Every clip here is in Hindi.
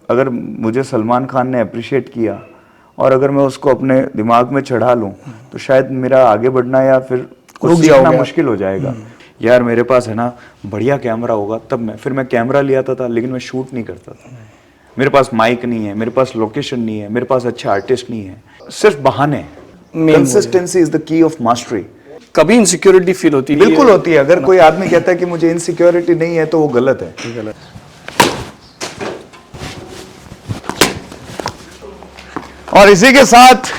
अगर मुझे सलमान खान ने अप्रिशिएट किया और अगर मैं उसको अपने दिमाग में चढ़ा लूँ तो शायद मेरा आगे बढ़ना या फिर कुछ सीखना मुश्किल हो जाएगा। यार मेरे पास है ना बढ़िया कैमरा होगा तब मैं कैमरा ले आता था, लेकिन मैं शूट नहीं करता था। मेरे पास माइक नहीं है, मेरे पास लोकेशन नहीं है, मेरे पास अच्छे आर्टिस्ट नहीं है, सिर्फ बहाने। Consistency is the key of mastery. कभी इनसिक्योरिटी फील होती है? बिल्कुल होती है। अगर कोई आदमी कहता है कि मुझे इनसिक्योरिटी नहीं है तो वो गलत है। गलत। और इसी के साथ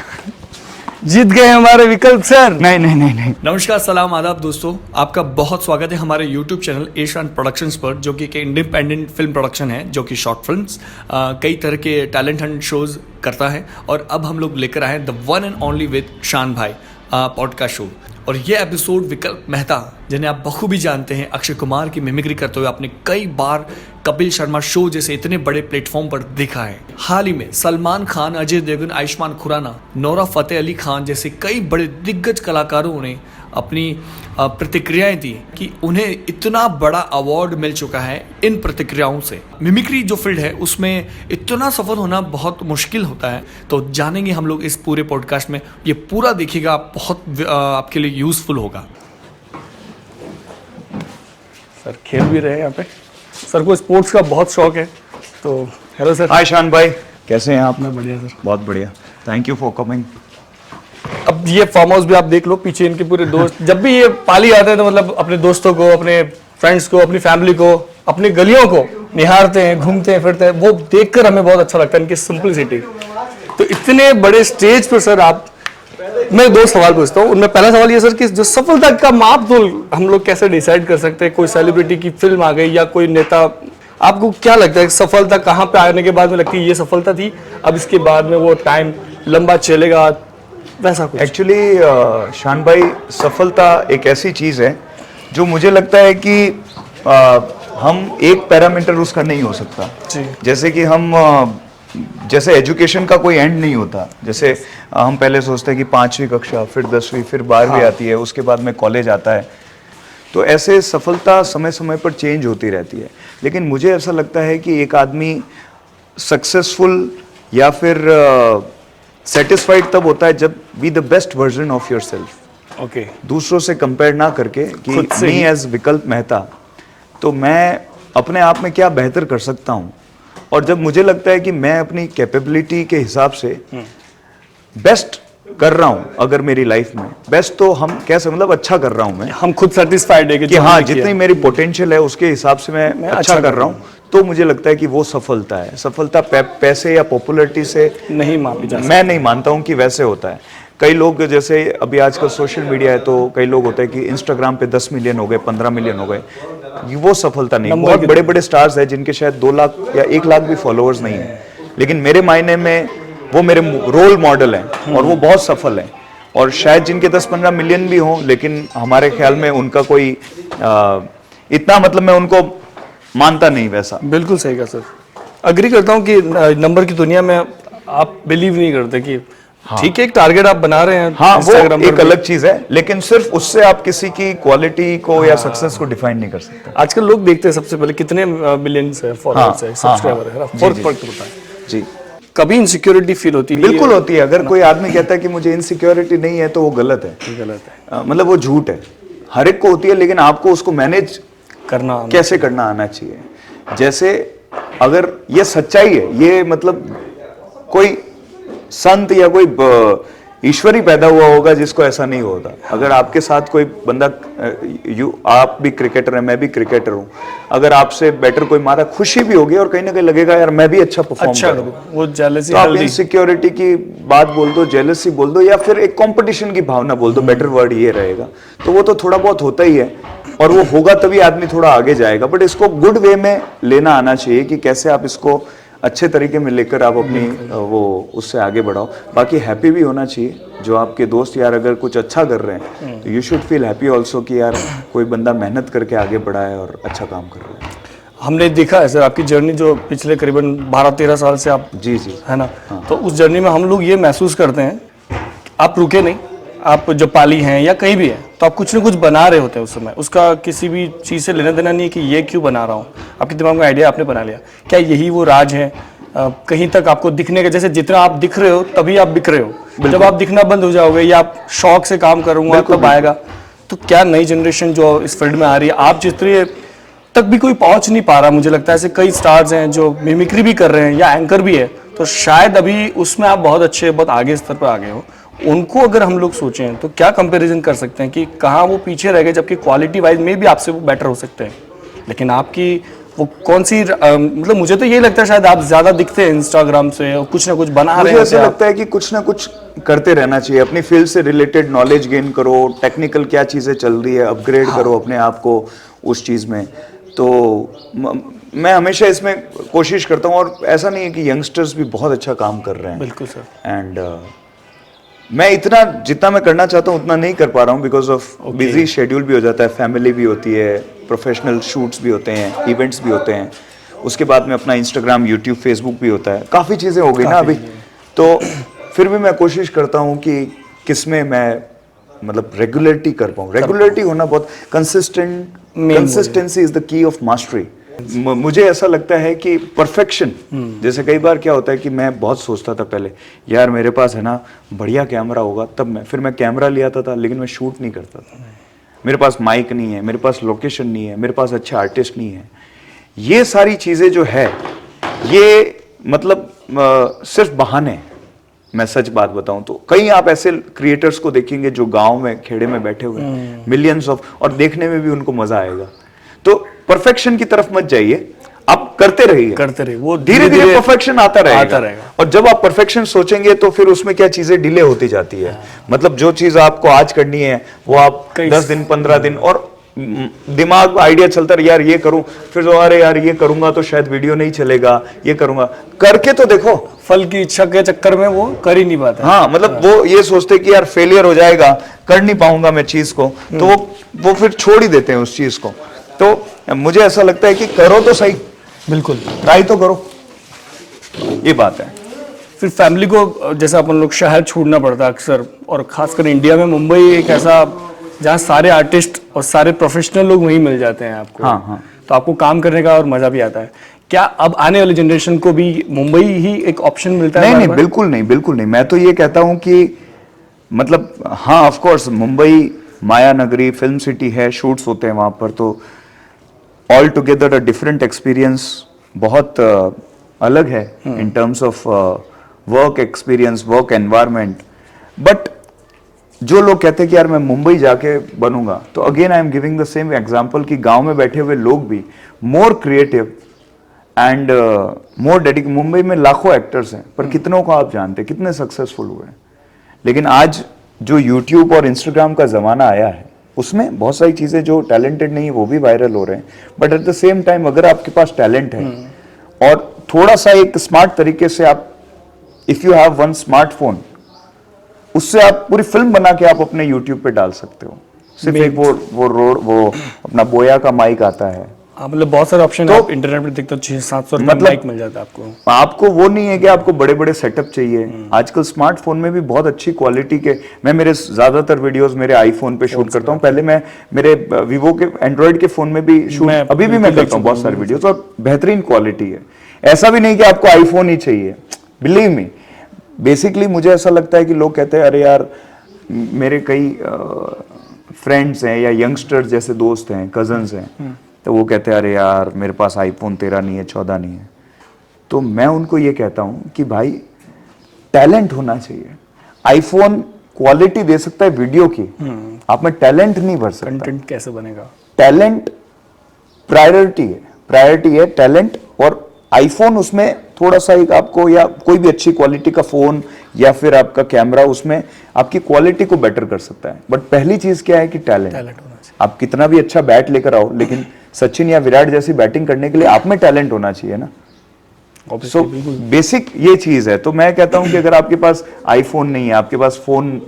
जीत गए हमारे विकल्प सर। नहीं। नमस्कार, सलाम, आदाब दोस्तों, आपका बहुत स्वागत है हमारे YouTube चैनल एशान प्रोडक्शंस पर, जो कि एक इंडिपेंडेंट फिल्म प्रोडक्शन है जो कि शॉर्ट फिल्म्स कई तरह के टैलेंट हंट शोज करता है। और अब हम लोग लेकर आए the one and only with शान भाई पॉडकास्ट शो। और ये एपिसोड विकल्प मेहता, जिन्हें आप बखूबी जानते हैं अक्षय कुमार की मिमिक्री करते हुए आपने कई बार कपिल शर्मा शो जैसे इतने बड़े प्लेटफॉर्म पर देखा है। हाल ही में सलमान खान, अजय देवगन, आयुष्मान खुराना, नोरा फतेह अली खान जैसे कई बड़े दिग्गज कलाकारों ने अपनी प्रतिक्रियाएं दी कि उन्हें इतना बड़ा अवार्ड मिल चुका है इन प्रतिक्रियाओं से। मिमिक्री जो फील्ड है उसमें इतना सफल होना बहुत मुश्किल होता है। तो जानेंगे हम लोग इस पूरे पॉडकास्ट में, ये पूरा देखिएगा, बहुत आपके लिए यूजफुल होगा। सर खेल भी रहे हैं यहाँ पे, सर को स्पोर्ट्स का बहुत शौक है। तो हेलो सर। हाय शान भाई, कैसे हैं आप? मैं बढ़िया सर। बहुत बढ़िया, थैंक यू फॉर कमिंग। अब ये फार्म हाउस भी आप देख लो, पीछे इनके पूरे दोस्त जब भी ये पाली आते हैं तो मतलब अपने दोस्तों को, अपने फ्रेंड्स को, अपनी फैमिली को, अपनी गलियों को निहारते हैं, घूमते हैं, फिरते हैं। वो देखकर हमें बहुत अच्छा लगता है इनकी सिंपलिसिटी। तो इतने बड़े स्टेज पर सर आप, मैं दो सवाल पूछता हूँ। उनमें पहला सवाल ये सर कि जो सफलता का मापदंड हम लोग कैसे डिसाइड कर सकते हैं? कोई सेलिब्रिटी की फिल्म आ गई या कोई नेता, आपको क्या लगता है सफलता कहाँ पे आने के बाद में लगती है ये सफलता थी, अब इसके बाद में वो टाइम लंबा चलेगा, वैसा कुछ? एक्चुअली शान भाई, सफलता एक ऐसी चीज है जो मुझे लगता है कि हम एक पैरामीटर उसका नहीं हो सकता। जैसे कि जैसे एजुकेशन का कोई एंड नहीं होता। जैसे हम पहले सोचते हैं कि 5वीं कक्षा, फिर 10वीं, फिर 12वीं आती है, उसके बाद में कॉलेज आता है। तो ऐसे सफलता समय समय पर चेंज होती रहती है। लेकिन मुझे ऐसा लगता है कि एक आदमी सक्सेसफुल या फिर सेटिस्फाइड तब होता है जब be the best version of your self. Okay. दूसरों से कंपेयर ना करके कि मी एज विकल्प मेहता, तो मैं अपने आप में क्या बेहतर कर सकता हूँ। और जब मुझे लगता है कि मैं अपनी कैपेबिलिटी के हिसाब से बेस्ट कर रहा हूँ, अगर मेरी लाइफ में बेस्ट, तो हम कैसे मतलब अच्छा कर रहा हूँ मैं, हम खुद सेटिस्फाइड है कि हाँ जितनी मेरी पोटेंशियल है उसके हिसाब से मैं अच्छा कर रहा हूँ, तो मुझे लगता है कि वो सफलता है। सफलता पैसे या पॉपुलैरिटी से नहीं मापी जा सकती। मैं नहीं मानता हूँ कि वैसे होता है। कई लोग, जैसे अभी आजकल सोशल मीडिया है, तो कई लोग होते हैं कि इंस्टाग्राम पे 10 मिलियन हो गए, 15 मिलियन हो गए, वो सफलता नहीं। बहुत बड़े बड़े स्टार्स हैं जिनके शायद 2 लाख या 1 लाख भी फॉलोअर्स नहीं है, लेकिन मेरे मायने में वो मेरे रोल मॉडल हैं और वो बहुत सफल हैं। और शायद जिनके 10-15 मिलियन भी हों, लेकिन हमारे ख्याल में उनका कोई इतना मतलब मैं उनको मानता नहीं वैसा। बिल्कुल सही कहा सर, अग्री करता हूँ कि नंबर की दुनिया में आप बिलीव नहीं करते कि ठीक है एक टारगेट आप बना रहे हैं। हाँ, वो एक अलग चीज है, लेकिन सिर्फ उससे आप किसी की क्वालिटी को या सक्सेस को डिफाइन नहीं कर सकते। आजकल लोग देखते हैं सबसे पहले कितने मिलियंस है, फॉलोअर्स है, सब्सक्राइबर है, फर्क पड़ता है जी। कभी इनसिक्योरिटी फील होती है? बिल्कुल होती है। अगर कोई आदमी कहता है कि मुझे इनसिक्योरिटी नहीं है तो वो गलत है, मतलब वो झूठ है। हर एक को होती है, लेकिन आपको उसको मैनेज कैसे करना आना चाहिए। जैसे अगर ये सच्चाई है, ये मतलब कोई संत या कोई ईश्वरी पैदा हुआ होगा जिसको ऐसा नहीं होता। अगर आपके साथ कोई बंदा, आप भी क्रिकेटर हैं, मैं भी क्रिकेटर हूं, अगर आपसे बेटर कोई मारा, खुशी भी होगी और कहीं ना कहीं लगेगा यार मैं भी अच्छा परफॉर्म करूं। वो जेलसी, तो आप इनसिक्योरिटी की बात बोल दो, जेलसी बोल दो, या फिर एक कंपटीशन की भावना बोल दो, बेटर वर्ड ये रहेगा। तो वो तो थोड़ा बहुत होता ही है, और वो होगा तभी आदमी थोड़ा आगे जाएगा। बट इसको गुड वे में लेना आना चाहिए कि कैसे आप इसको अच्छे तरीके में लेकर आप अपनी वो उससे आगे बढ़ाओ। बाकी हैप्पी भी होना चाहिए। जो आपके दोस्त यार अगर कुछ अच्छा कर रहे हैं तो you should feel happy also कि यार कोई बंदा मेहनत करके आगे बढ़ा है और अच्छा काम कर रहा है। हमने देखा है सर आपकी जर्नी, जो पिछले करीबन 12-13 साल से आप जी है ना। तो उस जर्नी में हम लोग ये महसूस करते हैं आप रुके नहीं, आप जो पाली हैं या कहीं भी है तो आप कुछ ना कुछ बना रहे होते हैं उस समय। उसका किसी भी चीज़ से लेना देना नहीं है कि ये क्यों बना रहा हूँ, आपके दिमाग में आइडिया आपने बना लिया। क्या यही वो राज है कहीं तक आपको दिखने का, जैसे जितना आप दिख रहे हो तभी आप बिक रहे हो, जब आप दिखना बंद हो जाओगे या आप शौक से काम करूंगा तब आएगा। तो क्या नई जनरेशन जो इस फील्ड में आ रही है, आप जिस तरह तक भी कोई पहुंच नहीं पा रहा, मुझे लगता है ऐसे कई स्टार्स हैं जो मिमिक्री भी कर रहे हैं या एंकर भी है, तो शायद अभी उसमें आप बहुत अच्छे, बहुत आगे स्तर पर आ गए हो। उनको अगर हम लोग सोचें तो क्या कंपैरिजन कर सकते हैं कि कहाँ वो पीछे रह गए, जबकि क्वालिटी वाइज में भी आपसे वो बेटर हो सकते हैं, लेकिन आपकी वो कौन सी मतलब मुझे तो ये लगता है शायद आप ज्यादा दिखते हैं इंस्टाग्राम से और कुछ ना कुछ बना रहे हैं। मुझे ऐसा लगता है कि कुछ ना कुछ करते रहना चाहिए, अपनी फील्ड से रिलेटेड नॉलेज गेन करो, टेक्निकल क्या चीज़ें चल रही है अपग्रेड करो अपने आप को उस चीज़ में। तो मैं हमेशा इसमें कोशिश करता हूँ, और ऐसा नहीं है कि यंगस्टर्स भी बहुत अच्छा काम कर रहे हैं। बिल्कुल सर। एंड मैं इतना जितना मैं करना चाहता हूँ उतना नहीं कर पा रहा हूँ, बिकॉज ऑफ बिजी शेड्यूल भी हो जाता है, फैमिली भी होती है, प्रोफेशनल शूट्स भी होते हैं, इवेंट्स भी होते हैं, उसके बाद में अपना इंस्टाग्राम, यूट्यूब, फेसबुक भी होता है, काफ़ी चीज़ें हो गई ना अभी। तो फिर भी मैं कोशिश करता हूँ कि किसमें मैं मतलब रेगुलरिटी कर पाऊँ। रेगुलरिटी होना बहुत consistency is the key of mastery. मुझे ऐसा लगता है कि परफेक्शन, जैसे कई बार क्या होता है कि मैं बहुत सोचता था पहले, यार मेरे पास है ना बढ़िया कैमरा होगा तब फिर मैं कैमरा ले आता था, लेकिन मैं शूट नहीं करता था। मेरे पास माइक नहीं है, मेरे पास लोकेशन नहीं है, मेरे पास अच्छे आर्टिस्ट नहीं है। ये सारी चीज़ें जो है ये मतलब सिर्फ बहाने। मैं सच बात बताऊं तो कई आप ऐसे क्रिएटर्स को देखेंगे जो गांव में खेड़े में बैठे हुए हैं, मिलियंस ऑफ, और देखने में भी उनको मजा आएगा। तो परफेक्शन की तरफ मत जाइए, आप करते रहिए, वो धीरे धीरे परफेक्शन आता रहेगा। और जब आप परफेक्शन सोचेंगे तो फिर उसमें क्या चीजें डिले होती जाती है। मतलब जो चीज आपको आज करनी है वो आप 10 दिन 15 दिन, और दिमाग में आइडिया चलता है यार ये करूं, फिर तो अरे यार ये करूंगा तो शायद वीडियो नहीं चलेगा, ये करूंगा, करके तो देखो। फल की इच्छा के चक्कर में वो कर ही नहीं पाते। हाँ, मतलब वो ये सोचते कि यार फेलियर हो जाएगा, कर नहीं पाऊंगा मैं चीज को, तो वो फिर छोड़ ही देते हैं उस चीज को। तो मुझे ऐसा लगता है कि करो तो सही, बिल्कुल ट्राई तो करो, ये बात है। फिर फैमिली को जैसे अपन लोग शहर छोड़ना पड़ता है अक्सर, और खासकर इंडिया में मुंबई एक ऐसा जहाँ सारे आर्टिस्ट और सारे प्रोफेशनल लोग वहीं मिल जाते हैं आपको। हाँ। तो आपको काम करने का और मजा भी आता है। क्या अब आने वाली जनरेशन को भी मुंबई ही एक ऑप्शन मिलता है? नहीं, बिल्कुल नहीं, बिल्कुल नहीं। मैं तो ये कहता हूँ कि मतलब हाँ, ऑफ कोर्स मुंबई माया नगरी, फिल्म सिटी है, शूट्स होते हैं वहाँ पर, तो all together a different experience, बहुत अलग है in terms of work experience, work environment. But जो लोग कहते हैं कि यार मैं मुंबई जाके बनूंगा, तो again I am giving the same example कि गांव में बैठे हुए लोग भी more creative and more dedicated. Mumbai में लाखों एक्टर्स हैं, पर कितनों को आप जानते हैं, कितने सक्सेसफुल हुए हैं? लेकिन आज जो यूट्यूब और इंस्टाग्राम का जमाना आया है, उसमें बहुत सारी चीजें जो टैलेंटेड नहीं है वो भी वायरल हो रहे हैं। But at the same time अगर आपके पास टैलेंट है और थोड़ा सा एक स्मार्ट तरीके से आप, if you have one smartphone, उससे आप पूरी फिल्म बना के आप अपने यूट्यूब पे डाल सकते हो। सिर्फ एक वो अपना बोया का माइक आता है। मतलब बहुत सारे ऑप्शन तो आप इंटरनेट पे देखते हो, 600-700 मतलब माइक मिल जाता है आपको। आपको वो नहीं है कि आपको बड़े बड़े सेटअप चाहिए। आजकल स्मार्टफोन में भी बहुत अच्छी क्वालिटी के, मैं मेरे ज्यादातर वीडियोस मेरे आईफोन पे शूट करता हूँ। पहले मैं मेरे वीवो के एंड्रॉइड के फोन में भी शूट, अभी भी मैं करता हूँ बहुत सारे वीडियोस, और बेहतरीन क्वालिटी है। ऐसा भी नहीं कि आपको आईफोन ही चाहिए, बिलीव मी। बेसिकली मुझे ऐसा लगता है कि लोग कहते हैं अरे यार, मेरे कई फ्रेंड्स हैं या यंगस्टर्स जैसे दोस्त हैं, कजन्स हैं, तो वो कहते हैं अरे यार मेरे पास आईफोन 13 नहीं है, 14 नहीं है। तो मैं उनको ये कहता हूँ कि भाई टैलेंट होना चाहिए। आईफोन क्वालिटी दे सकता है वीडियो की, आप में टैलेंट नहीं भर सकता। कंटेंट कैसे बनेगा? टैलेंट प्रायोरिटी है टैलेंट, और आईफोन उसमें थोड़ा सा एक आपको, या कोई भी अच्छी क्वालिटी का फोन या फिर आपका कैमरा उसमें आपकी क्वालिटी को बेटर कर सकता है। बट पहली चीज क्या है कि टैलेंट होना चाहिए। आप कितना भी अच्छा बैट लेकर आओ, लेकिन सचिन या विराट जैसी बैटिंग करने के लिए आप में टैलेंट होना चाहिए ना। सो बेसिक ये चीज है। तो मैं कहता हूं कि अगर आपके पास आईफोन नहीं है, आपके पास फोन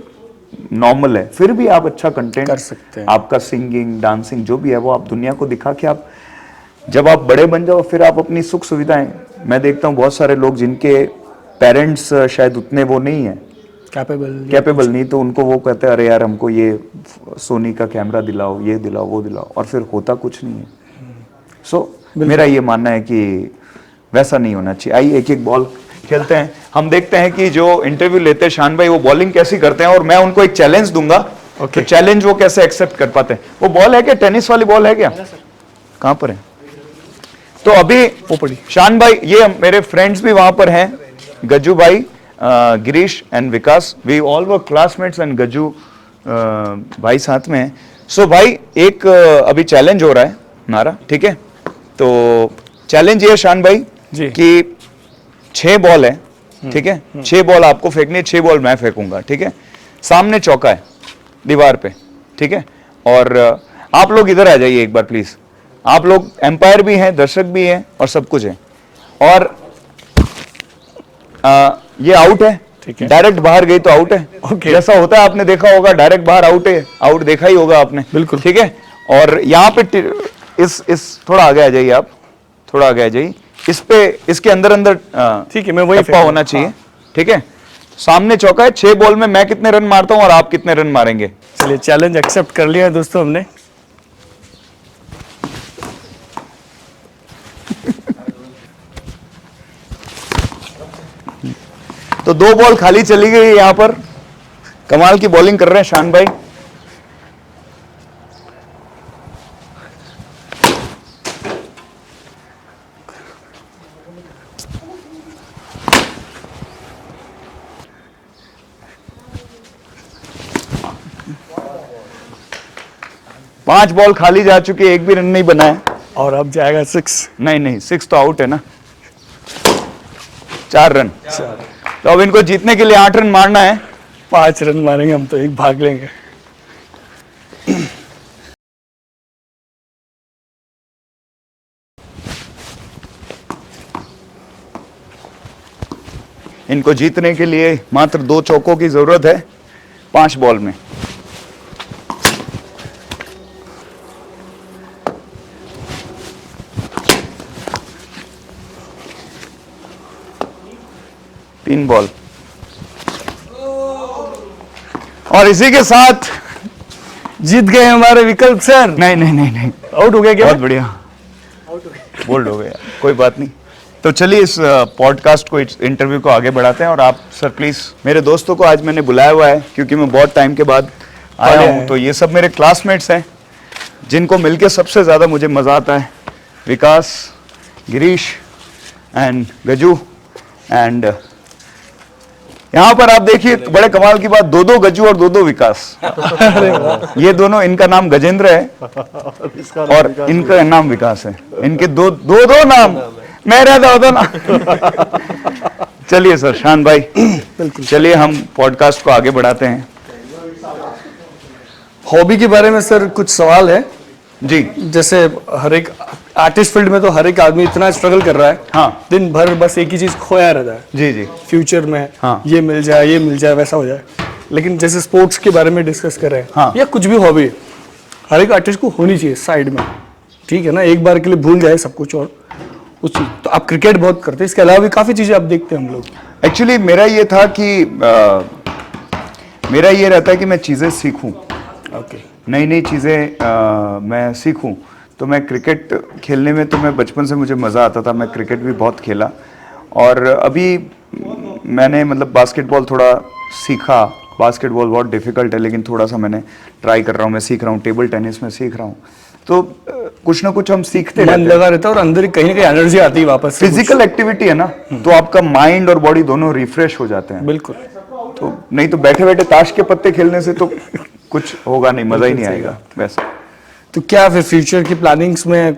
नॉर्मल है, फिर भी आप अच्छा कंटेंट कर सकते हैं। आपका सिंगिंग, डांसिंग जो भी है वो आप दुनिया को दिखा के, आप जब आप बड़े बन जाओ फिर आप अपनी सुख सुविधाएं, मैं देखता हूँ बहुत सारे लोग जिनके पेरेंट्स शायद उतने वो नहीं है, कैपेबल नहीं, तो उनको वो कहते हैं अरे यार हमको ये सोनी का कैमरा दिलाओ, ये दिलाओ, वो दिलाओ, और फिर होता कुछ नहीं है। सो मेरा ये मानना है कि वैसा नहीं होना चाहिए। आइए एक एक बॉल खेलते हैं, हम देखते हैं कि जो इंटरव्यू लेते हैं शान भाई वो बॉलिंग कैसी करते हैं, और मैं उनको एक चैलेंज दूंगा। तो चैलेंज वो कैसे एक्सेप्ट कर पाते हैं। वो बॉल है क्या, टेनिस वाली बॉल है क्या, कहां पर है? तो अभी वो पड़ी। शान भाई, ये मेरे फ्रेंड्स भी वहां पर हैं, गज्जू भाई, Girish and Vikas, we all were classmates and Gajju भाई साथ में है। सो भाई एक अभी चैलेंज हो रहा है हमारा, ठीक है? तो चैलेंज ये है शान भाई जी। कि 6 बॉल है, ठीक है? 6 बॉल आपको फेंकनी है, 6 बॉल मैं फेंकूंगा, ठीक है? सामने चौका है दीवार पे, ठीक है? और आप लोग इधर आ जाइए एक बार प्लीज। आप लोग एम्पायर भी हैं, दर्शक भी हैं और सब कुछ है। और ये आउट है, ठीक है। डायरेक्ट बाहर गई तो आउट है। ओके। जैसा होता है आपने देखा होगा, डायरेक्ट बाहर आउट है, आउट देखा ही होगा आपने, बिल्कुल। ठीक है? और यहाँ पे इस थोड़ा आगे आ जाइए, आप थोड़ा आगे आ जाइए, इस पे इसके अंदर अंदर ठीक है, मैं वही टप्पा होना चाहिए, ठीक है? सामने चौका है, 6 बॉल में मैं कितने रन मारता हूं और आप कितने रन मारेंगे? चलिए चैलेंज एक्सेप्ट कर लिया है दोस्तों हमने। तो 2 बॉल खाली चली गई यहां पर। कमाल की बॉलिंग कर रहे हैं शान भाई। पांच बॉल खाली जा चुकी है, एक भी रन नहीं बना है। और अब जाएगा 6। नहीं 6 तो आउट है ना, 4 रन। तो अब इनको जीतने के लिए 8 रन मारना है। 5 रन मारेंगे हम तो, एक भाग लेंगे। इनको जीतने के लिए मात्र 2 चौकों की जरूरत है 5 बॉल में। तीन बॉल। और इसी के साथ जीत गए हमारे विकल्प सर। नहीं आउट हो गया क्या? बहुत बढ़िया, बोल्ड हो गया, कोई बात नहीं। तो चलिए इस पॉडकास्ट को, इस इंटरव्यू को आगे बढ़ाते हैं। और आप सर प्लीज, मेरे दोस्तों को आज मैंने बुलाया हुआ है क्योंकि मैं बहुत टाइम के बाद आया हूँ। तो ये सब मेरे क्लासमेट्स हैं जिनको मिलके सबसे ज्यादा मुझे मजा आता है। विकास, गिरीश एंड गजू। एंड यहाँ पर आप देखिए बड़े कमाल की बात, 2-2 गज्जू और 2-2 विकास। ये दोनों, इनका नाम गजेंद्र है और इनका नाम विकास है। इनके दो नाम, मैं रहता होता ना। चलिए सर, शान भाई, चलिए हम पॉडकास्ट को आगे बढ़ाते हैं। हॉबी के बारे में सर कुछ सवाल है जी। जैसे हर एक आर्टिस्ट फील्ड में तो हर एक आदमी इतना स्ट्रगल कर रहा है, हाँ। दिन भर बस एक ही चीज खोया रहता है। जी फ्यूचर में हाँ। ये मिल जाए वैसा हो जाए। लेकिन जैसे स्पोर्ट्स के बारे में डिस्कस कर रहे हैं, हाँ। या कुछ भी हॉबी हर एक आर्टिस्ट को होनी चाहिए साइड में, ठीक है ना? एक बार के लिए भूल जाए सब कुछ और उस चीज। तो आप क्रिकेट बहुत करते हैं, इसके अलावा भी काफी चीजें आप देखते हैं हम लोग। एक्चुअली मेरा ये था कि मेरा ये रहता है कि मैं चीजें सीखूं, ओके। नई चीज़ें मैं सीखूं। तो मैं क्रिकेट खेलने में, तो मैं बचपन से मुझे मज़ा आता था, मैं क्रिकेट भी बहुत खेला। और अभी मैंने मतलब बास्केटबॉल थोड़ा सीखा। बास्केटबॉल बहुत डिफ़िकल्ट है लेकिन थोड़ा सा मैंने ट्राई कर रहा हूँ, मैं सीख रहा हूँ। टेबल टेनिस में सीख रहा हूँ। तो कुछ ना कुछ हम सीखते मन रहते हैं। लगा रहता है और अंदर कहीं ना कहीं एनर्जी आती है वापस से। फिजिकल एक्टिविटी है ना, तो आपका माइंड और बॉडी दोनों रिफ्रेश हो जाते हैं। बिल्कुल। तो नहीं तो बैठे बैठे ताश के पत्ते खेलने से तो कुछ होगा नहीं, मजा ही नहीं आएगा वैसे। तो क्या फिर फ्यूचर की प्लानिंग्स में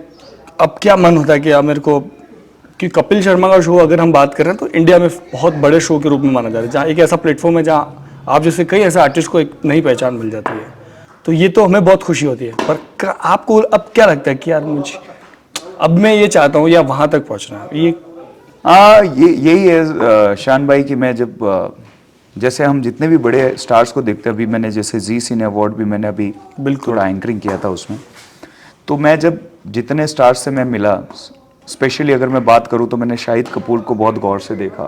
अब क्या मन होता है कि अब मेरे को, कि कपिल शर्मा का शो अगर हम बात करें तो इंडिया में बहुत बड़े शो के रूप में माना जाता है, जहाँ एक ऐसा प्लेटफॉर्म है जहाँ आप जैसे कई ऐसे आर्टिस्ट को एक नई पहचान मिल जाती है। तो ये तो हमें बहुत खुशी होती है। पर आपको अब क्या लगता है कि यार मुझे अब मैं ये चाहता हूँ या वहाँ तक पहुँचना है? यही है शान भाई कि मैं जब जैसे हम जितने भी बड़े स्टार्स को देखते हैं, अभी मैंने जैसे जी सिने अवार्ड भी मैंने अभी थोड़ा एंकरिंग किया था उसमें। तो मैं जब जितने स्टार्स से मैं मिला, स्पेशली अगर मैं बात करूं तो मैंने शाहिद कपूर को बहुत गौर से देखा,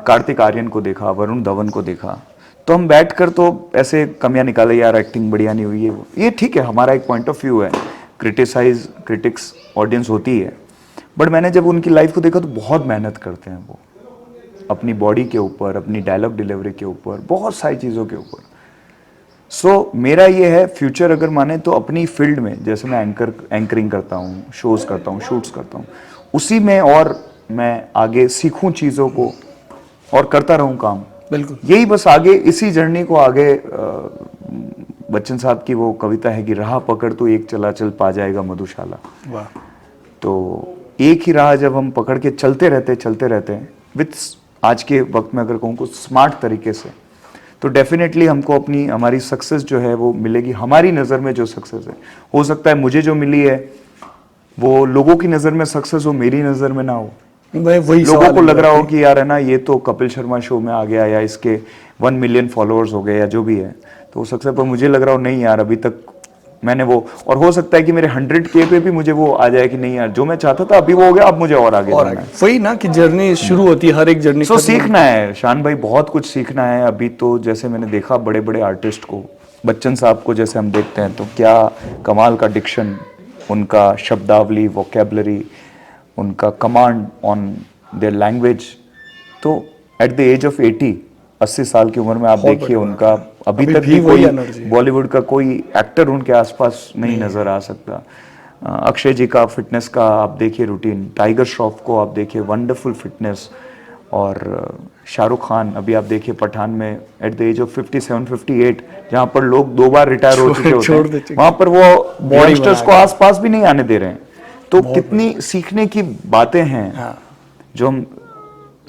कार्तिक आर्यन को देखा, वरुण धवन को देखा। तो हम बैठकर तो ऐसे कमियां निकाले, यार एक्टिंग बढ़िया नहीं हुई है। ये ठीक है, हमारा एक पॉइंट ऑफ व्यू है, क्रिटिक्स ऑडियंस होती है। बट मैंने जब उनकी लाइफ को देखा तो बहुत मेहनत करते हैं वो, अपनी बॉडी के ऊपर, अपनी डायलॉग डिलीवरी के ऊपर, बहुत सारी चीज़ों के ऊपर। सो मेरा ये है फ्यूचर अगर माने तो अपनी फील्ड में, जैसे मैं एंकरिंग करता हूँ, शोज करता हूँ, शूट्स करता हूँ, उसी में और मैं आगे सीखूं चीज़ों को और करता रहूं काम। बिल्कुल, यही बस आगे इसी जर्नी को आगे बच्चन साहब की वो कविता है कि राह पकड़ तो एक चला चल पा जाएगा मधुशाला। वाह। तो एक ही राह जब हम पकड़ के चलते रहते हैं विथ आज के वक्त में अगर कहूँ कुछ स्मार्ट तरीके से, तो डेफिनेटली हमको अपनी हमारी सक्सेस जो है वो मिलेगी। हमारी नज़र में जो सक्सेस है, हो सकता है मुझे जो मिली है वो लोगों की नज़र में सक्सेस हो, मेरी नज़र में ना हो। वही लोगों को लग रहा हो कि यार है ना, ये तो कपिल शर्मा शो में आ गया या इसके 1 मिलियन फॉलोअर्स हो गए या जो भी है, तो सक्सेस। पर मुझे लग रहा हो नहीं यार, अभी तक मैंने वो, और हो सकता है कि मेरे 100K पे भी मुझे वो आ जाए कि नहीं यार, जो मैं चाहता था अभी वो हो गया, अब मुझे और आगे जाना है। वही ना कि जर्नी शुरू होती है, हर एक जर्नी तो सीखना है शान भाई, बहुत कुछ सीखना है अभी। तो जैसे मैंने देखा बड़े बड़े आर्टिस्ट को, बच्चन साहब को जैसे हम देखते हैं, तो क्या कमाल का डिक्शन, उनका शब्दावली, वोकेबलरी, उनका कमांड ऑन देयर लैंग्वेज। तो एट द एज ऑफ 80 साल की उम्र में आप देखिए उनका, अभी तक भी कोई बॉलीवुड का कोई एक्टर उनके आसपास नहीं नजर आ सकता। अक्षय जी का फिटनेस का आप देखिए रूटीन, टाइगर श्रॉफ को आप देखिए, वंडरफुल फिटनेस। और शाहरुख खान अभी आप देखिए पठान में एट द एज ऑफ 57-58, जहाँ पर लोग 2 बार रिटायर हो चुके होते हैं, वहाँ पर वो यंगस्टर्स को आसपास भी नहीं आने दे रहे हैं। तो कितनी सीखने की बातें हैं जो हम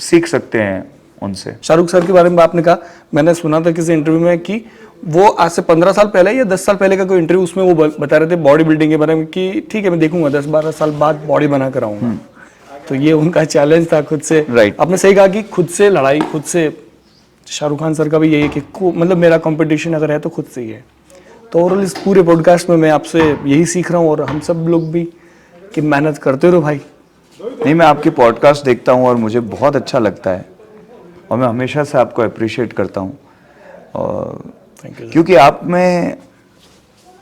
सीख सकते हैं उनसे। शाहरुख सर के बारे में आपने कहा, मैंने सुना था किसी इंटरव्यू में कि वो आज से 15 साल पहले या 10 साल पहले का कोई इंटरव्यू, उसमें वो बता रहे थे बॉडी बिल्डिंग के बारे में कि ठीक है मैं देखूंगा 10-12 साल बाद बॉडी बना कर आऊंगा। तो ये उनका चैलेंज था खुद से। आपने सही कहा कि खुद से लड़ाई, खुद से। शाहरुख खान सर का भी यही है कि मतलब मेरा कंपटीशन अगर है तो खुद से ही है। तो ओवरऑल इस पूरे पॉडकास्ट में मैं आपसे यही सीख रहा हूँ, और हम सब लोग भी, कि मेहनत करते रहो भाई। नहीं, मैं आपके पॉडकास्ट देखता हूँ और मुझे बहुत अच्छा लगता है, और मैं हमेशा से आपको अप्रिशिएट करता हूँ। और क्योंकि आप में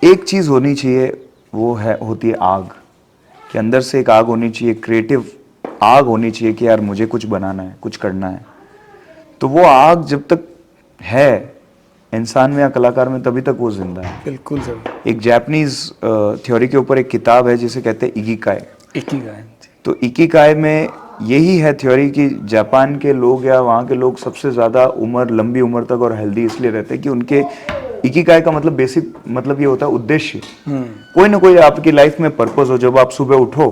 एक चीज़ होनी चाहिए, वो है होती है आग, कि अंदर से एक आग होनी चाहिए, क्रिएटिव आग होनी चाहिए कि यार मुझे कुछ बनाना है, कुछ करना है। तो वो आग जब तक है इंसान में या कलाकार में, तभी तक वो जिंदा है। बिल्कुल सर। एक जापानीज थ्योरी के ऊपर एक किताब है जिसे कहते हैं इकिगाई। तो इकिगाई में यही है थ्योरी कि जापान के लोग या वहाँ के लोग सबसे ज़्यादा लंबी उम्र तक और हेल्दी इसलिए रहते हैं कि उनके इकिगाई का मतलब बेसिक मतलब ये होता है उद्देश्य। कोई ना कोई आपकी लाइफ में पर्पस हो। जब आप सुबह उठो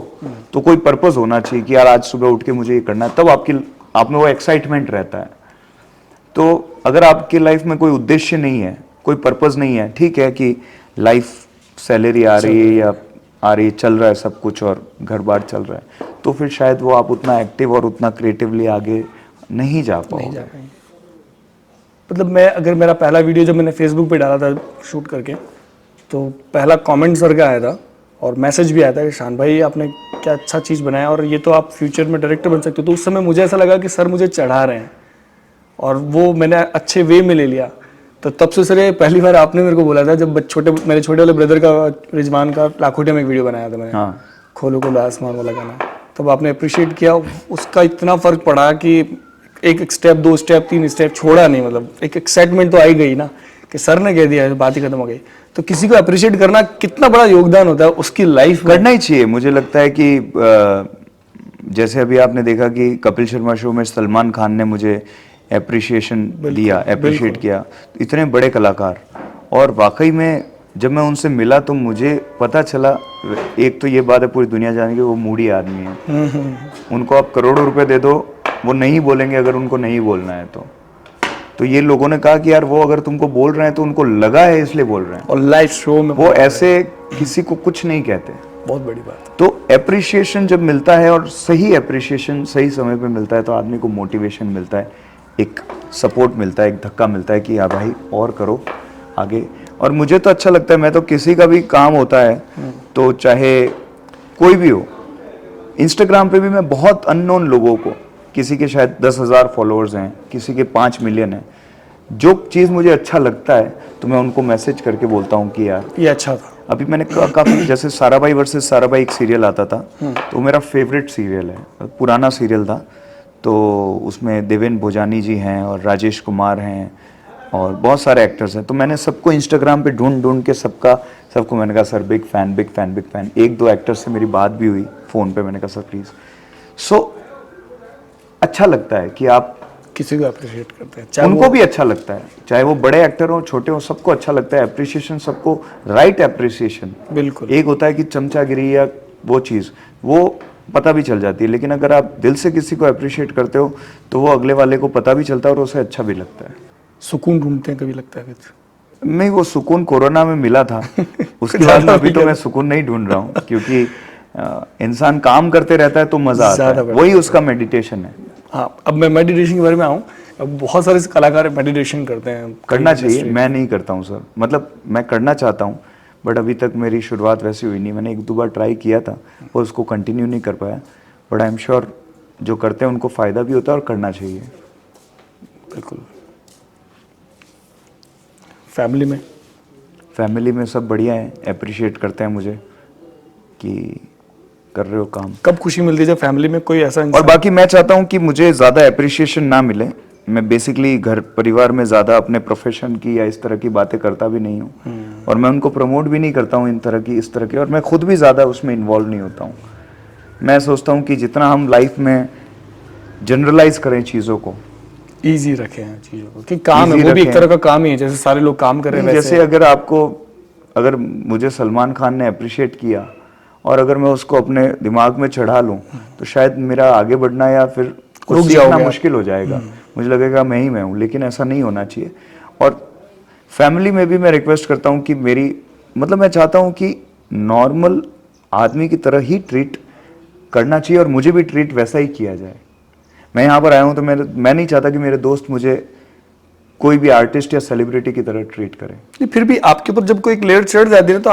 तो कोई पर्पस होना चाहिए कि यार आज सुबह उठ के मुझे ये करना है, तब आप में वो एक्साइटमेंट रहता है। तो अगर आपकी लाइफ में कोई उद्देश्य नहीं है, कोई पर्पस नहीं है, ठीक है कि लाइफ सैलरी आ रही है या आ रही है, चल रहा है सब कुछ और घर बार चल रहा है, तो फिर शायद वो आप उतना एक्टिव और उतना क्रिएटिवली आगे नहीं जा पाओगे। मतलब मैं, अगर मेरा पहला वीडियो जब मैंने फेसबुक पे डाला था शूट करके, तो पहला कमेंट सर का आया था और मैसेज भी आया था कि शान भाई आपने क्या अच्छा चीज़ बनाया और ये तो आप फ्यूचर में डायरेक्टर बन सकते हो। तो उस समय मुझे ऐसा लगा कि सर मुझे चढ़ा रहे हैं, और वो मैंने अच्छे वे में ले लिया। तो तब से सर पहली बार आपने मेरे को बोला था, जब मेरे छोटे वाले ब्रदर का, रिजवान का, लाखोटिया में एक वीडियो बनाया था मैंने, खोलो खोलो आसमान वाला गाना, तब आपने अप्रिशिएट किया। उसका इतना फर्क पड़ा कि एक स्टेप, 2 स्टेप, 3 स्टेप छोड़ा नहीं। मतलब एक एक्साइटमेंट तो आई गई ना कि सर ने कह दिया, बात ही खत्म हो गई। तो किसी को अप्रिशिएट करना कितना बड़ा योगदान होता है उसकी लाइफ में। करना ही चाहिए। मुझे लगता है कि जैसे अभी आपने देखा कि कपिल शर्मा शो में सलमान खान ने मुझे एप्रिशिएशन दिया, अप्रिशिएट किया, इतने बड़े कलाकार। और वाकई में जब मैं उनसे मिला तो मुझे पता चला, एक तो ये बात है पूरी दुनिया जाने की, वो मूडी आदमी है। उनको आप करोड़ों रुपए दे दो, वो नहीं बोलेंगे अगर उनको नहीं बोलना है तो ये लोगों ने कहा कि यार वो अगर तुमको बोल रहे हैं तो उनको लगा है इसलिए बोल रहे हैं। और लाइव शो में वो ऐसे किसी को कुछ नहीं कहते। बहुत बड़ी बात। तो एप्रिशिएशन जब मिलता है, और सही एप्रिशिएशन सही समय पे मिलता है, तो आदमी को मोटिवेशन मिलता है, एक सपोर्ट मिलता है, एक धक्का मिलता है कि हाँ भाई और करो आगे। और मुझे तो अच्छा लगता है, मैं तो किसी का भी काम होता है तो चाहे कोई भी हो, इंस्टाग्राम पे भी मैं बहुत अननोन लोगों को, किसी के शायद 10,000 फॉलोअर्स हैं, किसी के 5 मिलियन हैं, जो चीज़ मुझे अच्छा लगता है तो मैं उनको मैसेज करके बोलता हूँ कि यार ये अच्छा था, अभी मैंने काफ़ी, जैसे साराभाई वर्सेस साराभाई एक सीरियल आता था, तो मेरा फेवरेट सीरियल है, पुराना सीरियल था, तो उसमें देवेंद्र भोजानी जी हैं और राजेश कुमार हैं और बहुत सारे एक्टर्स हैं। तो मैंने सबको इंस्टाग्राम पे ढूंढ के सबको मैंने कहा sir big fan big fan big fan. एक दो एक्टर्स से मेरी बात भी हुई फ़ोन पे, मैंने कहा सर प्लीज़। सो अच्छा लगता है कि आप किसी को अप्रिशिएट करते हैं, चाहे उनको भी अच्छा लगता है, चाहे वो बड़े एक्टर हो छोटे हो, सबको अच्छा लगता है। अप्रिसिएशन सबको, राइट अप्रिसिएशन। बिल्कुल। एक होता है कि चमचागिरी या वो चीज़, वो पता भी चल जाती है, लेकिन अगर आप दिल से किसी को अप्रिशिएट करते हो तो वो अगले वाले को पता भी चलता है और उसे अच्छा भी लगता है। सुकून ढूंढते हैं कभी, लगता है कुछ? नहीं, वो सुकून कोरोना में मिला था उसके बाद में अभी तो मैं सुकून नहीं ढूंढ रहा हूँ, क्योंकि इंसान काम करते रहता है तो मजा आता है, वही उसका मेडिटेशन है। हाँ, अब मैं मेडिटेशन के बारे में आऊँ। अब बहुत सारे कलाकार मेडिटेशन करते हैं, करना चाहिए, मैं नहीं करता हूँ सर, मतलब मैं करना चाहता हूँ बट अभी तक मेरी शुरुआत वैसी हुई नहीं। मैंने एक दो बार ट्राई किया था और उसको कंटिन्यू नहीं कर पाया, बट आई एम श्योर जो करते हैं उनको फ़ायदा भी होता है और करना चाहिए। बिल्कुल। फैमिली में सब बढ़िया है, अप्रिशिएट करते हैं मुझे कि कर रहे हो काम। कब खुशी मिलती है जब फैमिली में कोई ऐसा और बाकी मैं चाहता हूँ कि मुझे ज़्यादा अप्रिशिएशन ना मिले। मैं बेसिकली घर परिवार में ज़्यादा अपने प्रोफेशन की या इस तरह की बातें करता भी नहीं हूँ और मैं उनको प्रमोट भी नहीं करता हूँ इन तरह की इस तरह की, और मैं खुद भी ज़्यादा उसमें इन्वॉल्व नहीं होता हूँ। मैं सोचता हूँ कि जितना हम लाइफ में जनरलाइज करें चीज़ों को, ईजी रखें चीज़ों को, कि काम है वो भी एक तरह का काम ही है, जैसे सारे लोग काम कर रहे हैं जैसे अगर मुझे सलमान खान ने अप्रिशिएट किया और अगर मैं उसको अपने दिमाग में चढ़ा लूँ तो शायद मेरा आगे बढ़ना या फिर कुछ सीखना मुश्किल हो जाएगा, मुझे लगेगा मैं ही मैं हूँ, लेकिन ऐसा नहीं होना चाहिए। और फैमिली में भी मैं रिक्वेस्ट करता हूँ कि मैं चाहता हूँ कि नॉर्मल आदमी की तरह ही ट्रीट करना चाहिए और मुझे भी ट्रीट वैसा ही किया जाए। मैं यहाँ पर आया हूँ तो मैं नहीं चाहता कि मेरे दोस्त मुझे कोई भी आर्टिस्ट या सेलिब्रिटी की तरह ट्रीट करें। फिर भी आपके ऊपर जब कोई एक लेयर चढ़ जाती है तो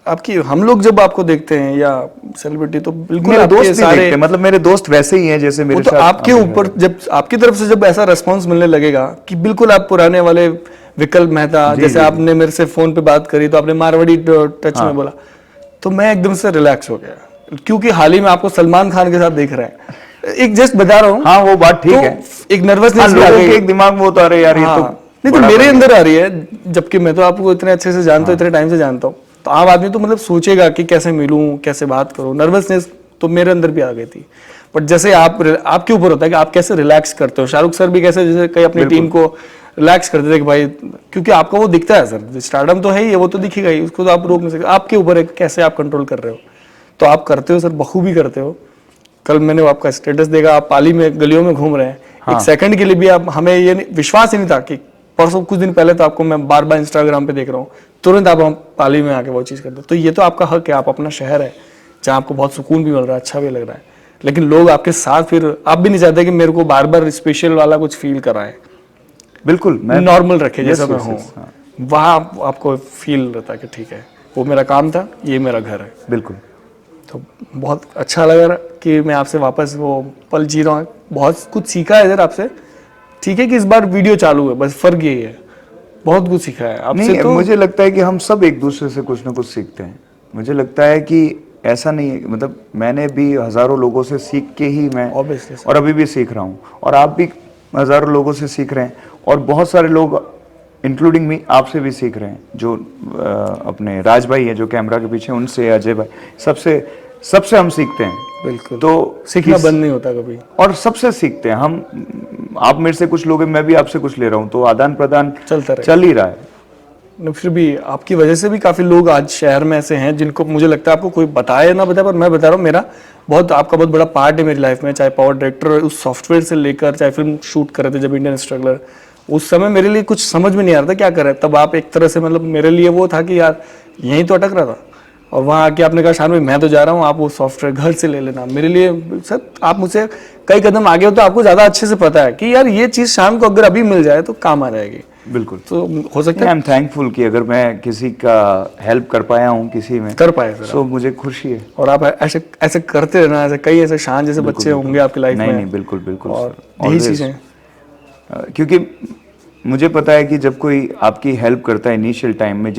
आपकी हम लोग जब आपको देखते हैं या सेलिब्रिटी तो बिल्कुल मेरे दोस्त सारे देखते हैं, मतलब मेरे दोस्त वैसे ही हैं जैसे मेरे तो साथ। आपके ऊपर जब आपकी तरफ से जब ऐसा रेस्पॉन्स मिलने लगेगा कि बिल्कुल आप पुराने वाले विकल्प मेहता, जैसे आपने मेरे से फोन पे बात करी तो आपने मारवाड़ी टच में बोला, तो मैं एकदम से रिलैक्स हो गया, क्योंकि हाल ही में आपको सलमान खान के साथ देख रहे हैं। एक जस्ट बता रहा हूँ, हाँ वो बात ठीक है, एक नर्वसनेस लोगों के एक दिमाग में वो तो अरे यार ये तो नहीं, तो मेरे अंदर आ रही है, जबकि मैं तो आपको इतने अच्छे से जानता हूँ, इतने टाइम से जानता हूँ, तो आम आदमी तो मतलब सोचेगा कि कैसे मिलूं, कैसे बात करूं। नर्वसनेस तो मेरे अंदर भी आ गई थी, बट जैसे आपके ऊपर होता है कि आप कैसे रिलैक्स करते हो। शाहरुख सर भी कैसे जैसे कई अपनी टीम को रिलैक्स करते थे कि भाई, क्योंकि आपका वो दिखता है सर, स्टारडम तो है ही, वो तो दिखेगा ही, उसको तो आप रोक नहीं सकते। आपके ऊपर है कैसे आप कंट्रोल कर रहे हो, तो आप करते हो सर, बखूबी करते हो। कल मैंने आपका स्टेटस देखा, आप पाली में गलियों में घूम रहे हैं, एक सेकंड के लिए भी आप, हमें ये विश्वास ही नहीं था कि परसों कुछ दिन पहले तो आपको मैं बार बार इंस्टाग्राम पे देख रहा हूँ, तुरंत आप हम पाली में आके वो चीज़ करते हो। तो ये तो आपका हक है, आप अपना शहर है जहाँ आपको बहुत सुकून भी मिल रहा है, अच्छा भी लग रहा है, लेकिन लोग आपके साथ, फिर आप भी नहीं चाहते कि मेरे को बार बार स्पेशल वाला कुछ फील कराएं। बिल्कुल, मैं नॉर्मल रखे जैसा मैं हूँ, वहाँ आपको फील रहता है कि ठीक है, वो मेरा काम था, ये मेरा घर है। बिल्कुल। तो बहुत अच्छा लग रहा कि मैं आपसे वापस वो पल जी रहा हूँ, बहुत कुछ सीखा है इधर आपसे। ठीक है कि इस बार वीडियो चालू है, बस फर्क यही है, बहुत कुछ सीखा है आपसे। नहीं, तो मुझे लगता है कि हम सब एक दूसरे से कुछ ना कुछ सीखते हैं। मुझे लगता है कि ऐसा नहीं है, मतलब मैंने भी हजारों लोगों से सीख के ही मैं और अभी भी सीख रहा हूँ, और आप भी हजारों लोगों से सीख रहे हैं, और बहुत सारे लोग इंक्लूडिंग मी आपसे भी सीख रहे हैं, जो अपने राज भाई है जो कैमरा के पीछे, उनसे, अजय भाई, सबसे हम सीखते हैं। बिल्कुल, तो सीखना बंद नहीं होता कभी, और सबसे सीखते हैं हम। आप मेरे से कुछ लोगे, मैं भी आपसे कुछ ले रहा हूँ, तो आदान प्रदान चल ही रहा है। फिर भी आपकी वजह से भी काफी लोग आज शहर में ऐसे हैं जिनको मुझे लगता है आपको कोई बताए ना बताए, पर मैं बता रहा हूँ, मेरा आपका बहुत बड़ा पार्ट है मेरी लाइफ में। चाहे पावर डायरेक्टर उस सॉफ्टवेयर से लेकर, चाहे फिल्म शूट कर रहे थे जब इंडियन स्ट्रगलर, उस समय मेरे लिए कुछ समझ में नहीं आ रहा था क्या कर रहे, तब आप एक तरह से, मतलब मेरे लिए वो था कि यार यहीं तो अटक रहा था, और वहाँ आके आपने कहा शान भाई मैं तो जा रहा हूँ, आप वो सॉफ्टवेयर घर से ले लेना। मेरे लिए सर आप मुझसे कई कदम आगे हो, तो आपको ज़्यादा अच्छे से पता है कि यार ये चीज़ शाम को अगर अभी मिल जाए तो काम आ जाएगी। बिल्कुल, तो हो सकता है आई एम थैंकफुल कि अगर मैं किसी का हेल्प कर पाया हूँ, किसी में कर पाए सर, तो मुझे खुशी है। और आप ऐसे करते रहना, ऐसे कई ऐसे शान जैसे बच्चे होंगे आपकी लाइफ में। नहीं, बिल्कुल बिल्कुल, और यही चीज़ें, क्योंकि मुझे पता है कि जब कोई आपकी हेल्प करता है इनिशियल टाइम में,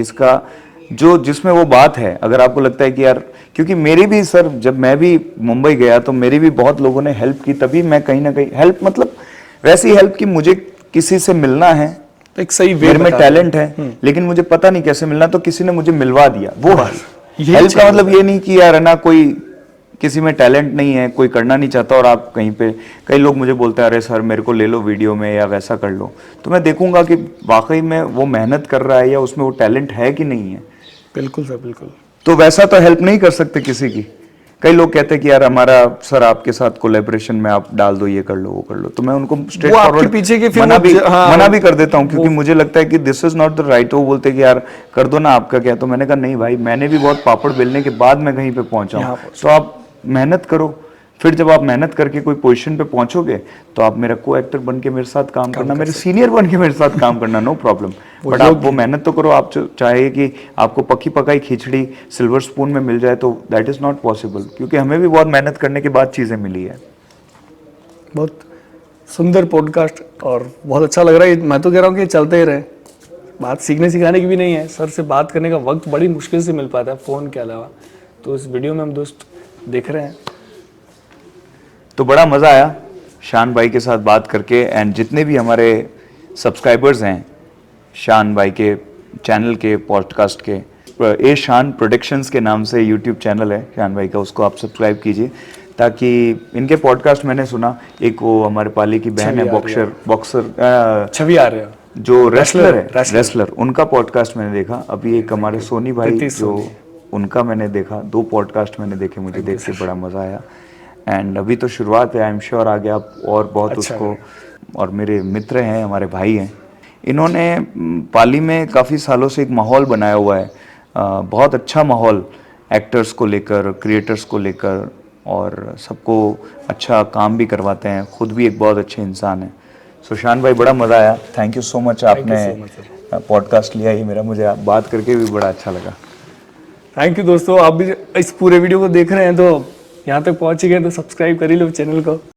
जो जिसमें वो बात है, अगर आपको लगता है कि यार, क्योंकि मेरी भी सर, जब मैं भी मुंबई गया तो मेरी भी बहुत लोगों ने हेल्प की, तभी मैं कहीं ना कहीं हेल्प, मतलब वैसी हेल्प कि मुझे किसी से मिलना है, एक सही वे मेरे में टैलेंट है लेकिन मुझे पता नहीं कैसे मिलना, तो किसी ने मुझे मिलवा दिया, वो है हेल्प का मतलब। ये नहीं कि यार है ना, कोई किसी में टैलेंट नहीं है, कोई करना नहीं चाहता और आप कहीं पे, कई लोग मुझे बोलते हैं अरे सर मेरे को ले लो वीडियो में या वैसा कर लो, तो मैं देखूंगा कि वाकई में वो मेहनत कर रहा है या उसमें वो टैलेंट है कि नहीं है। बिल्कुल सर, बिल्कुल। तो वैसा तो हेल्प नहीं कर सकते किसी की। कई लोग कहते हैं कि यार हमारा सर आपके साथ कोलैबोरेशन में आप डाल दो, ये कर लो वो कर लो, तो मैं उनको स्ट्रेट वो आपके फॉरवर्ड पीछे की फिर मना भी कर देता हूँ, क्योंकि मुझे लगता है कि this is not the right. वो बोलते हैं कि यार कर दो ना, आपका क्या। तो मैंने कहा नहीं भाई, मैंने भी बहुत पापड़ बेलने के बाद मैं कहीं पे पहुंचा हूँ, तो आप मेहनत करो, फिर जब आप मेहनत करके कोई पोजीशन पे पहुंचोगे तो आप मेरा को एक्टर बन के मेरे साथ काम करना, मेरे सीनियर बन के मेरे साथ काम करना, नो प्रॉब्लम। बट आप वो मेहनत तो करो। आप चाहे कि आपको पकी पकाई खिचड़ी सिल्वर स्पून में मिल जाए तो दैट इज नॉट पॉसिबल, क्योंकि हमें भी बहुत मेहनत करने के बाद चीजें मिली है। बहुत सुंदर पॉडकास्ट और बहुत अच्छा लग रहा है। मैं तो कह रहा हूँ कि चलते ही रहे, बात सीखने सिखाने की भी नहीं है। सर से बात करने का वक्त बड़ी मुश्किल से मिल पाता है फ़ोन के अलावा, तो इस वीडियो में हम दोस्त देख रहे हैं। तो बड़ा मज़ा आया शान भाई के साथ बात करके, एंड जितने भी हमारे सब्सक्राइबर्स हैं शान भाई के चैनल के, पॉडकास्ट के, ए शान प्रोडक्शंस के नाम से यूट्यूब चैनल है शान भाई का, उसको आप सब्सक्राइब कीजिए, ताकि इनके पॉडकास्ट मैंने सुना, एक वो हमारे पाली की बहन है बॉक्सर छवि आ रहे हो जो रेसलर, उनका पॉडकास्ट मैंने देखा। अभी एक हमारे सोनी भाई जो, उनका मैंने देखा, 2 पॉडकास्ट मैंने देखे, मुझे देख के बड़ा मज़ा आया। एंड अभी तो शुरुआत है, आई एम श्योर आगे आप और बहुत उसको, और मेरे मित्र हैं, हमारे भाई हैं, इन्होंने पाली में काफ़ी सालों से एक माहौल बनाया हुआ है, बहुत अच्छा माहौल, एक्टर्स को लेकर, क्रिएटर्स को लेकर, और सबको अच्छा काम भी करवाते हैं, खुद भी एक बहुत अच्छे इंसान हैं। सो शान भाई बड़ा मज़ा आया, थैंक यू सो मच, आपने पॉडकास्ट लिया ही मेरा, मुझे बात करके भी बड़ा अच्छा लगा। थैंक यू दोस्तों, आप भी इस पूरे वीडियो को देख रहे हैं तो यहाँ तक पहुँच गए तो सब्सक्राइब कर ही लो चैनल को।